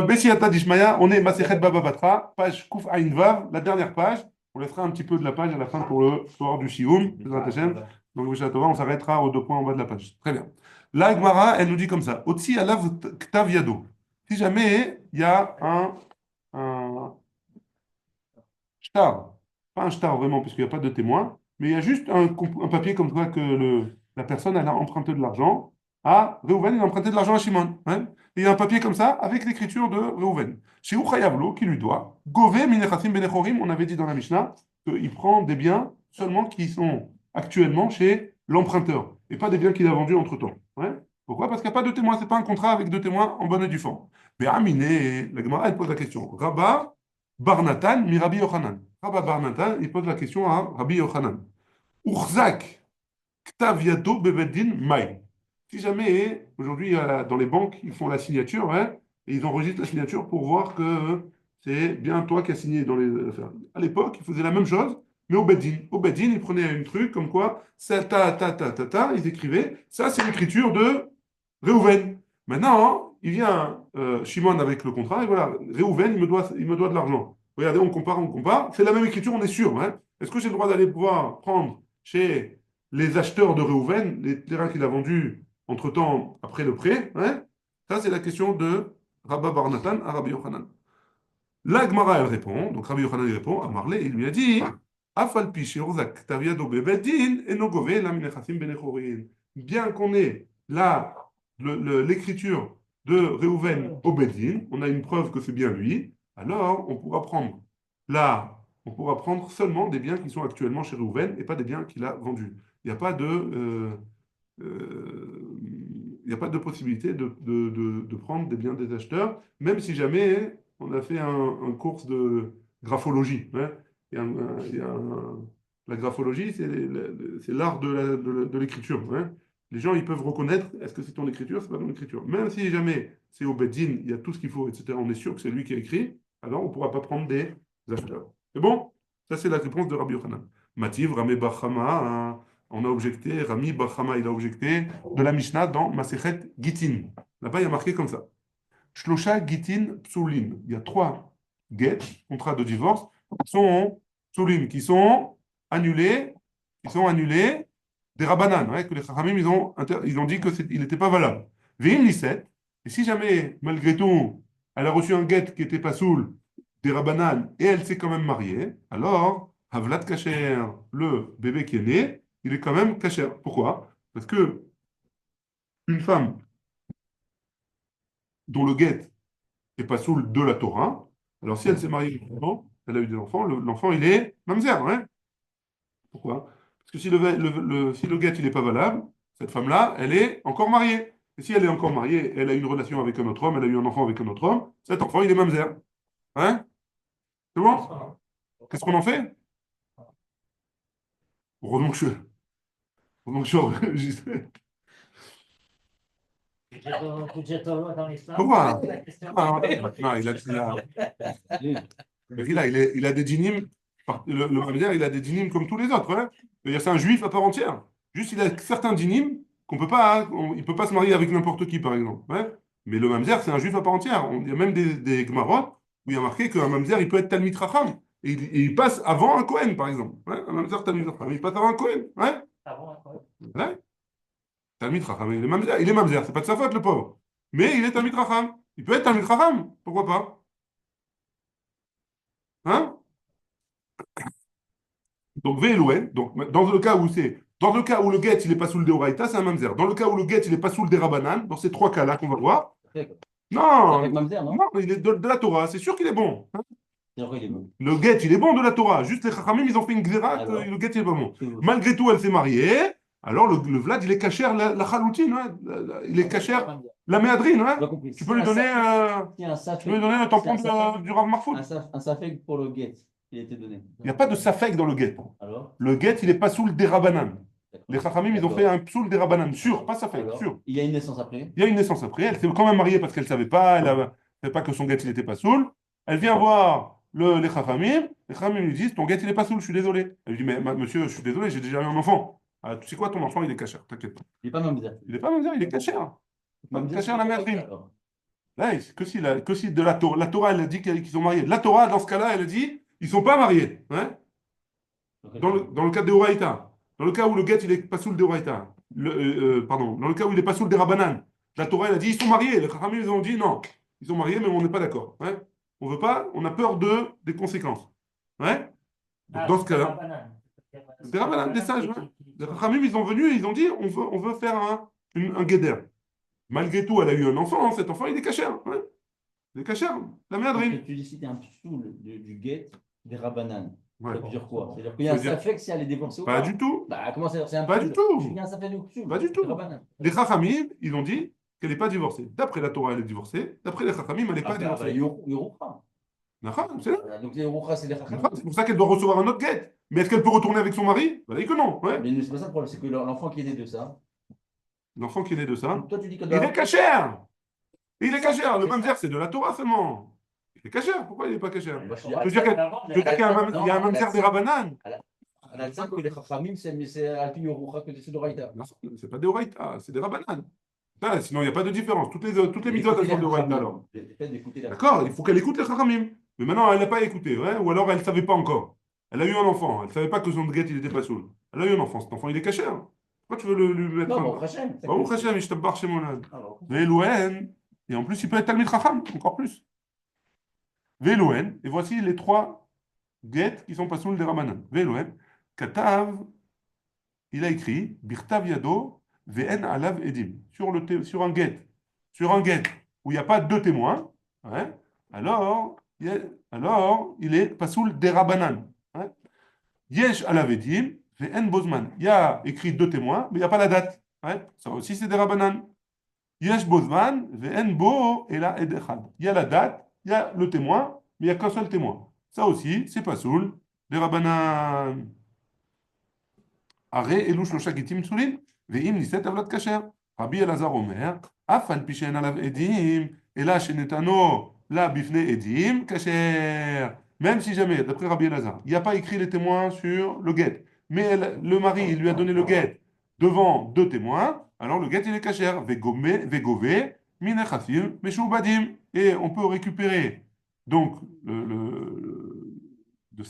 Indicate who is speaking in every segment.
Speaker 1: Bessiata Dishmaya, on est Masechet Baba Batra, page Kouf Ain Vav, la dernière page. On laissera un petit peu de la page à la fin pour le soir du Shioum. Donc, on s'arrêtera aux deux points en bas de la page. Très bien. La Gemara, elle nous dit comme ça. Otsi alav ktav yado. Si jamais il y a un shtar, pas un shtar vraiment, puisqu'il n'y a pas de témoin, mais il y a juste un papier comme quoi que la personne, elle a emprunté de l'argent à Reuven, il a emprunté de l'argent à Shimon. Hein. Et il y a un papier comme ça avec l'écriture de Reuven. Chez Uchayavlo, qui lui doit, Gove minechasim benechorim, on avait dit dans la Mishnah qu'il prend des biens seulement qui sont actuellement chez l'emprunteur, et pas des biens qu'il a vendus entre-temps. Hein. Pourquoi? Parce qu'il n'y a pas de témoin, ce n'est pas un contrat avec deux témoins en bonne et due forme. Mais Aminé, la Gemara, elle pose la question. Rabba Barnatan, mi Rabbi Yochanan. Rabba Barnatan, il pose la question à Rabbi Yochanan. Urzak, ktav yado bebeddin mai. Si jamais, aujourd'hui, dans les banques, ils font la signature, hein, et ils enregistrent la signature pour voir que c'est bien toi qui as signé dans les affaires. À l'époque, ils faisaient la même chose, mais au Beddin. Au Beddin, ils prenaient un truc comme quoi, ça, ils écrivaient, ça, c'est l'écriture de Réhouven. Maintenant, il vient Shimon avec le contrat, et voilà, Réhouven, il me doit de l'argent. Regardez, on compare, c'est la même écriture, on est sûr. Hein. Est-ce que j'ai le droit d'aller pouvoir prendre chez les acheteurs de Réhouven, les terrains qu'il a vendus entre-temps après le prêt? Hein. Ça, c'est la question de Rabba Barnatan à Rabbi Yochanan. La Gemara, elle répond, donc Rabbi Yochanan il répond à Marley, il lui a dit Afalpi she'orzak taviado bebeddin enogove la minechasim benechorin. Bien qu'on ait là l'écriture de Réhouven au Beddin, on a une preuve que c'est bien lui, alors on pourra prendre seulement des biens qui sont actuellement chez Réhouven et pas des biens qu'il a vendus. Il n'y a pas il n'y a pas de possibilité de prendre des biens des acheteurs, même si jamais on a fait un cours de graphologie. Hein. La graphologie, c'est l'art de l'écriture. Hein. Les gens, ils peuvent reconnaître, est-ce que c'est ton écriture, c'est pas ton écriture. Même si jamais c'est au Beddin, il y a tout ce qu'il faut, etc., on est sûr que c'est lui qui a écrit, alors on ne pourra pas prendre des acheteurs. C'est bon? Ça, c'est la réponse de Rabbi Yochanan. Mativ, Ramé Bachama, hein, on a objecté, Rami Bachama, il a objecté de la Mishnah dans Masechet Gitin. Là-bas, il y a marqué comme ça. Shlosha Gitin Psulin. Il y a 3 get, contrats de divorce, qui sont Psulin, qui sont annulés des Rabbanan, ouais, que les Chachamim, ils ont dit qu'il n'était pas valable. Vim Lisset, et si jamais, malgré tout, elle a reçu un get qui n'était pas soul des Rabbanan et elle s'est quand même mariée, alors, Havlat Kacher, le bébé qui est né, il est quand même Kacher. Pourquoi? Parce que une femme dont le get n'est pas soul de la Torah, alors si elle s'est mariée, elle a eu des enfants, l'enfant il est mamzer, hein. Pourquoi? Parce que si si le get il n'est pas valable, cette femme-là, elle est encore mariée. Et si elle est encore mariée, elle a eu une relation avec un autre homme, elle a eu un enfant avec un autre homme, cet enfant il est mamzer. Hein? C'est bon? Qu'est-ce qu'on en fait? Heureusement que je, heureusement que je suis enregistré. Pourquoi? Ah, non, il a des dynimes. Le mamzer, il a des dynimes comme tous les autres. Hein. C'est un juif à part entière. Juste, il a certains dynimes qu'on peut pas, hein, il peut pas se marier avec n'importe qui, par exemple. Ouais. Mais le mamzer, c'est un juif à part entière. Il y a même des Gemarot où il y a marqué qu'un mamzer, il peut être Talmid Racham. Et il passe avant un Kohen, par exemple. Ouais. Un mamzer Talmid Racham, il passe avant un Kohen. Ouais. Ouais. Talmid Racham, il est mamzer, c'est pas de sa faute, le pauvre. Mais il est Talmid Racham. Il peut être Talmid Racham. Pourquoi pas? Hein? Donc, Ve'elouen, donc dans le cas où le get il est pas sous le Deoraita, c'est un mamzer. Dans le cas où le get il est pas sous le Derabanan, dans ces 3 cas-là qu'on va voir, non,
Speaker 2: Avec Mamzer, non?
Speaker 1: non, il est de la Torah, c'est sûr qu'il est bon. Hein.
Speaker 2: C'est vrai, il est bon.
Speaker 1: Le get il est bon de la Torah, juste les Chachamim ils ont fait une xéra que
Speaker 2: Alors,
Speaker 1: le get il est pas bon.
Speaker 2: c'est bon.
Speaker 1: Malgré tout, elle s'est mariée, alors le Vlad il est cachère la chaloutine, hein, il est cachère la méadrine, hein.
Speaker 2: J'ai compris.
Speaker 1: Tu peux lui donner, tu peux lui donner un tampon du Rav Marfoud.
Speaker 2: Un safek pour le get, il a été donné.
Speaker 1: Il n'y a pas de safek dans le get.
Speaker 2: Alors?
Speaker 1: Le get, il n'est pas sous le dérabanan. Les Chachamim, ils ont
Speaker 2: D'accord.
Speaker 1: fait un psoul dérabanan, sûr, pas safek,
Speaker 2: Alors,
Speaker 1: sûr.
Speaker 2: il y a une naissance après.
Speaker 1: Il y a une naissance après, elle s'est quand même mariée parce qu'elle ne savait pas, elle ne savait pas que son get, il n'était pas soul. Elle vient voir les Chachamim, les Chachamim lui disent, ton get, il n'est pas soul, je suis désolé. Elle lui dit, mais monsieur, je suis désolé, j'ai déjà eu un enfant. Ah, tu sais quoi, ton enfant, il est cachère, t'inquiète pas.
Speaker 2: Il n'est pas Mamzer.
Speaker 1: Il n'est pas mamzer, il est cachère.
Speaker 2: Mamzer,
Speaker 1: Cachère la mère.
Speaker 2: alors.
Speaker 1: Là, que si de la Torah, elle a dit qu'ils sont mariés. La Torah, dans ce cas-là, elle a dit ils ne sont pas mariés. Hein, dans le cas de Horaïta. Dans le cas où le guet, il n'est pas sous le Deoraïta. Pardon. Dans le cas où il n'est pas sous le Derabanan. La Torah, elle a dit ils sont mariés. Les Chachamim, ils ont dit non. Ils sont mariés, mais on n'est pas d'accord. Hein. On veut pas, on a peur des conséquences. Ouais. Donc,
Speaker 3: Ah,
Speaker 1: dans ce
Speaker 3: c'est des
Speaker 1: cas-là,
Speaker 3: rabbanan.
Speaker 1: des
Speaker 3: C'est des
Speaker 1: Derabanan, des
Speaker 3: rabbanan
Speaker 1: sages.
Speaker 3: qui,
Speaker 1: Ouais. Les
Speaker 3: sont
Speaker 1: Chachamim, ils ont venu et ils ont dit on veut faire un guéder. Malgré tout, elle a eu un enfant. Hein. Cet enfant, il est caché. Hein. Ouais. Il est caché. La
Speaker 2: Parce que
Speaker 1: méadrine.
Speaker 2: tu dis si tu es un psoul du guet des Rabbanan.
Speaker 1: Ouais.
Speaker 2: Ça veut dire quoi? C'est-à-dire qu'il y
Speaker 1: Ça
Speaker 2: a
Speaker 1: veut
Speaker 2: un
Speaker 1: dire
Speaker 2: safek si elle est divorcée ou
Speaker 1: pas
Speaker 2: pas.
Speaker 1: du tout.
Speaker 2: Bah, comment ça, c'est un
Speaker 1: Pas du
Speaker 2: psoul? Il y
Speaker 1: tout.
Speaker 2: a un safek ou psoul?
Speaker 1: Pas du
Speaker 2: C'est
Speaker 1: tout.
Speaker 2: Rabbanan.
Speaker 1: Les Chachamim, ils ont dit qu'elle n'est pas divorcée. D'après la Torah, elle est divorcée. D'après les Chachamim, elle n'est pas
Speaker 2: Ah, bah,
Speaker 1: divorcée.
Speaker 2: Yorucha.
Speaker 1: D'accord. C'est là.
Speaker 2: Donc les Yorucha, c'est les
Speaker 1: D'accord.
Speaker 2: Chachamim.
Speaker 1: C'est pour ça qu'elle doit recevoir un autre guet. Mais est-ce qu'elle peut retourner avec son mari? Bah, dit que non. Ouais.
Speaker 2: Mais c'est pas ça le problème, c'est que l'enfant qui est né de ça.
Speaker 1: L'enfant qui est né de ça,
Speaker 2: Donc toi, tu dis que
Speaker 1: il est cachère. Il est
Speaker 2: C'est ça,
Speaker 1: cachère. Le
Speaker 2: c'est ça.
Speaker 1: mamzer, c'est de la Torah seulement. Il est cachère. Pourquoi il n'est pas cachère?
Speaker 2: Bah, je te dis,
Speaker 1: Je veux dire qu'il
Speaker 3: avant,
Speaker 1: je veux dire qu'il y a il y a un
Speaker 2: non,
Speaker 1: mamzer des Rabbanan.
Speaker 2: elle a dit que les Chachamim, c'est Alpi Yorucha que c'est d'Oraïta.
Speaker 1: Non, c'est pas des Horaïta, c'est des Rabbanan. Ah, sinon, il n'y a pas de différence. Toutes les mitzvot,
Speaker 2: Écoutez
Speaker 1: elles sont
Speaker 2: les
Speaker 1: de Horaïta
Speaker 2: Chachamim.
Speaker 1: alors.
Speaker 2: Peut-être d'écouter les
Speaker 1: D'accord, il
Speaker 2: Chachamim.
Speaker 1: faut qu'elle écoute les Chachamim. Mais maintenant, elle n'a pas écouté, ouais, ou alors elle ne savait pas encore. Elle a eu un enfant, elle ne savait pas que son guet, il n'était pas saoul. Elle a eu un enfant, cet enfant, il est caché. Hein. Pourquoi tu veux lui mettre
Speaker 2: Non,
Speaker 1: un...
Speaker 2: bon, Hachem.
Speaker 1: Bah, au Hachem, je te barre chez mon âne.
Speaker 2: Alors,
Speaker 1: Velouen, et en plus, il peut être Talmid Chacham, encore plus. Velouen, et voici les trois guettes qui sont pas saouls des Ramanan. Velouen, Katav, il a écrit, Birtav Yado, Ve'en Alav Edim, sur un guet. Sur un guet où il n'y a pas deux témoins, ouais, alors, il est pasoul des Rabanan. Ouais. Yesh Alav Edim, Ve'en Bozman. Il y a écrit deux témoins, mais il n'y a pas la date. Ouais. Ça aussi, c'est des Rabanan. Yesh Bozman, Ve'en Bo, et là, Ed Echad. Il y a la date, il y a le témoin, mais il n'y a qu'un seul témoin. Ça aussi, c'est pasoul des Rabanan. הרי אלו שלושה גיטים פסולים, ואם נישאת עוולת כשר. רבי אלעזר אומר, אף על פי שאין עליו עדים, אלא שנתנו לה בפני עדים, כשר. Même si jamais, d'après Rabbi Elazar, il n'y a pas écrit les témoins sur le guet, mais le mari, il lui a donné le guet devant deux témoins, alors le guet, il est kasher. Vegove, minechafim, meshoubadim. Et on peut récupérer, donc,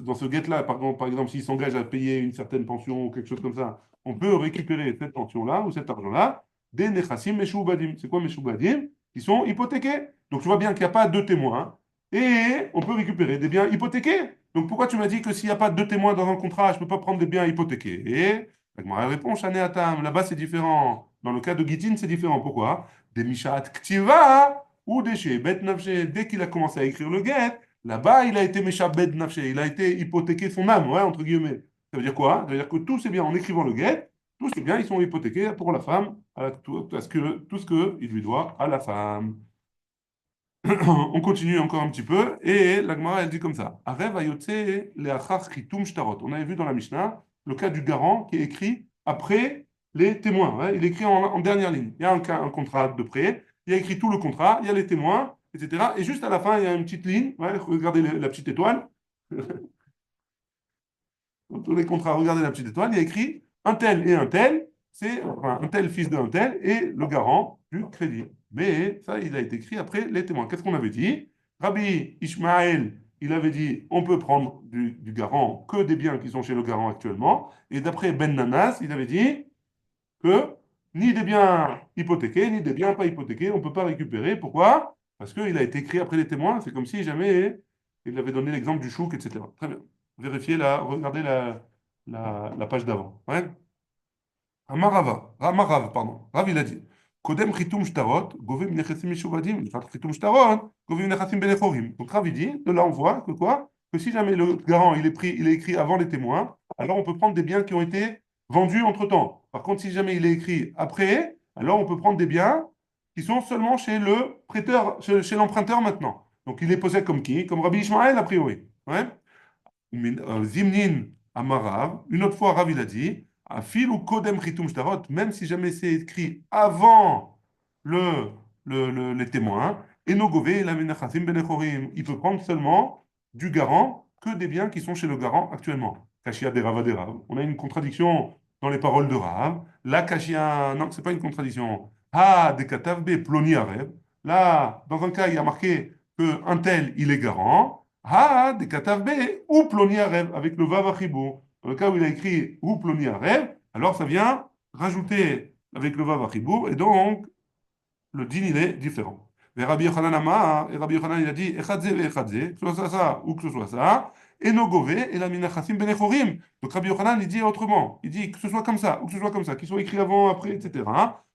Speaker 1: dans ce guet-là, par exemple, s'il s'engage à payer une certaine pension ou quelque chose comme ça, on peut récupérer cette pension-là ou cet argent-là des nechassim meshoubadim. C'est quoi meshoubadim? Qui sont hypothéqués. Donc tu vois bien qu'il n'y a pas deux témoins et on peut récupérer des biens hypothéqués. Donc pourquoi tu m'as dit que s'il n'y a pas deux témoins dans un contrat, je ne peux pas prendre des biens hypothéqués? Et la réponse, Atam, là-bas c'est différent. Dans le cas de Gitin, c'est différent. Pourquoi? Des Mishat Ktiva ou des Sheh Bet Nafshe. Dès qu'il a commencé à écrire le guet, là-bas, il a été Meshabed Nafshe, il a été hypothéqué son âme, ouais, entre guillemets. Ça veut dire quoi? Ça veut dire que tous ces biens, en écrivant le guet, tous ces biens, ils sont hypothéqués pour la femme, tout ce qu'il lui doit à la femme. On continue encore un petit peu, et la Gemara, elle dit comme ça. Arev ayotse leachar chitum shtarot. On avait vu dans la Mishnah le cas du garant qui est écrit après les témoins. Ouais, il est écrit en dernière ligne. Il y a un contrat de prêt, il y a écrit tout le contrat, il y a les témoins, etc. Et juste à la fin, il y a une petite ligne. Ouais, regardez la petite étoile. Dans tous les contrats, regardez la petite étoile. Il y a écrit un tel et un tel. C'est enfin, un tel fils d'un tel et le garant du crédit. Mais ça, il a été écrit après les témoins. Qu'est-ce qu'on avait dit? Rabbi Ishmael, il avait dit on peut prendre du garant que des biens qui sont chez le garant actuellement. Et d'après Ben Nanas, il avait dit que ni des biens hypothéqués, ni des biens pas hypothéqués, on ne peut pas récupérer. Pourquoi? Parce qu'il a été écrit après les témoins. C'est comme si jamais il avait donné l'exemple du chouk, etc. Très bien. Vérifiez là, regardez la page d'avant. Ouais. Amarav, pardon. Rav, il a dit Kodem chitum shtarot, govim nechesim mishuvadim, lifat chitum shtarot, govim nechasim benechorim. Donc Rav, il dit, de là on voit que quoi? Que si jamais le garant il est écrit avant les témoins, alors on peut prendre des biens qui ont été vendus entre-temps. Par contre, si jamais il est écrit après, alors on peut prendre des biens qui sont seulement chez le prêteur, chez l'emprunteur maintenant. Donc il est posé comme qui? Comme Rabbi Ishmael a priori. Ouais. Zimnin Amarav, une autre fois Rav il a dit, Afil ou Kodem Chitum Shtarot, même si jamais c'est écrit avant le, les témoins, Enogové la Menachasim Benechorim, il peut prendre seulement du garant que des biens qui sont chez le garant actuellement. Kashia de Rava de Rav. On a une contradiction dans les paroles de Rav. La Kashia, non, c'est pas une contradiction. Ah, de Katav be Ploni Arev. Là, dans un cas, il y a marqué qu'un tel, il est garant. Ah, des katav B, ou ploni rêve, avec le vav achibur. Dans le cas où il a écrit ou ploni rêve, alors ça vient rajouter avec le vav achibur, et donc le din, il est différent. Et Rabbi Yochanan Amar, et Rabbi Yochanan, il a dit, echadze ve echadze, que ce soit ça ou que ce soit ça, et no gove, et la minachasim benechorim. Donc Rabbi Yochanan, il dit autrement. Il dit que ce soit comme ça ou que ce soit comme ça, qu'ils soient écrits avant, après, etc.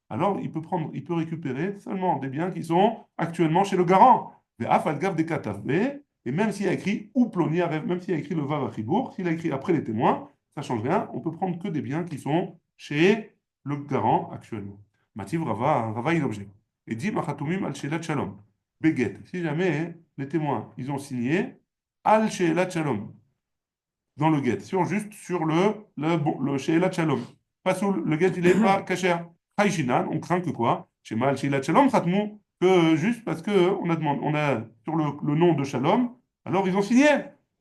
Speaker 1: Alors il peut prendre, il peut récupérer seulement des biens qui sont actuellement chez le garant. Mais afal gav de katavbe, et même s'il a écrit ou ploni arev, même s'il a écrit le vav achibour, s'il a écrit après les témoins, ça change rien. On peut prendre que des biens qui sont chez le garant actuellement. Mativ Rava, Rava il objecte. Et dit Machatumim al Shelat Shalom. Beget. Si jamais les témoins, ils ont signé al Shelat Shalom dans le get, juste sur le Shelat Shalom. Pas sous le get, il n'est pas kasher. Haïchinan, on craint que quoi? Shema al Shelat Shalom Khatmou, que juste parce qu'on a demandé, on a sur le nom de Shalom, alors ils ont signé.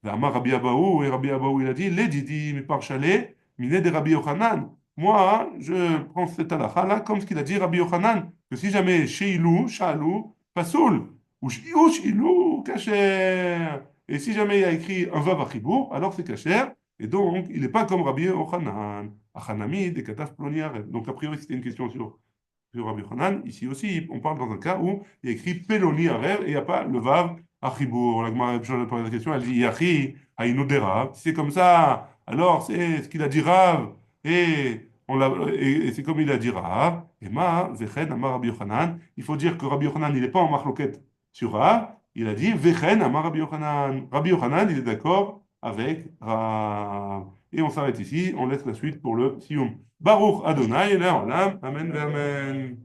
Speaker 1: Amar Rabbi Abaou, et Rabbi Abaou, il a dit, les didi, mi par chalet, miné de Rabbi Yochanan. Moi, je prends cette halakha là comme ce qu'il a dit Rabbi Yochanan, que si jamais Sheilou, Shalou, Pasoul, ou Shilou, Kacher, et si jamais il a écrit un Vav Achibour, alors c'est Kacher, et donc il n'est pas comme Rabbi Yochanan, Achanami, des Kataf Ploniar. Donc a priori c'était une question sur Rabbi Yochanan. Ici aussi, on parle dans un cas où il y a écrit Peloni Arev et il n'y a pas le Vav Achibour. La Gemara pose la question, elle dit Yachi, Haïnou de Rav. Si c'est comme ça, alors c'est ce qu'il a dit Rav. Et c'est comme il a dit Rav. Et ma, Vechen, Amar Rabbi Yochanan. Il faut dire que Rabbi Yochanan, il n'est pas en marloquette sur Rav. Il a dit Vechen, Amar Rabbi Yochanan. Rabbi Yochanan, il est d'accord avec Rav. Et on s'arrête ici, on laisse la suite pour le Sioum. Baruch Adonai, Le'olam, Amen, Amen.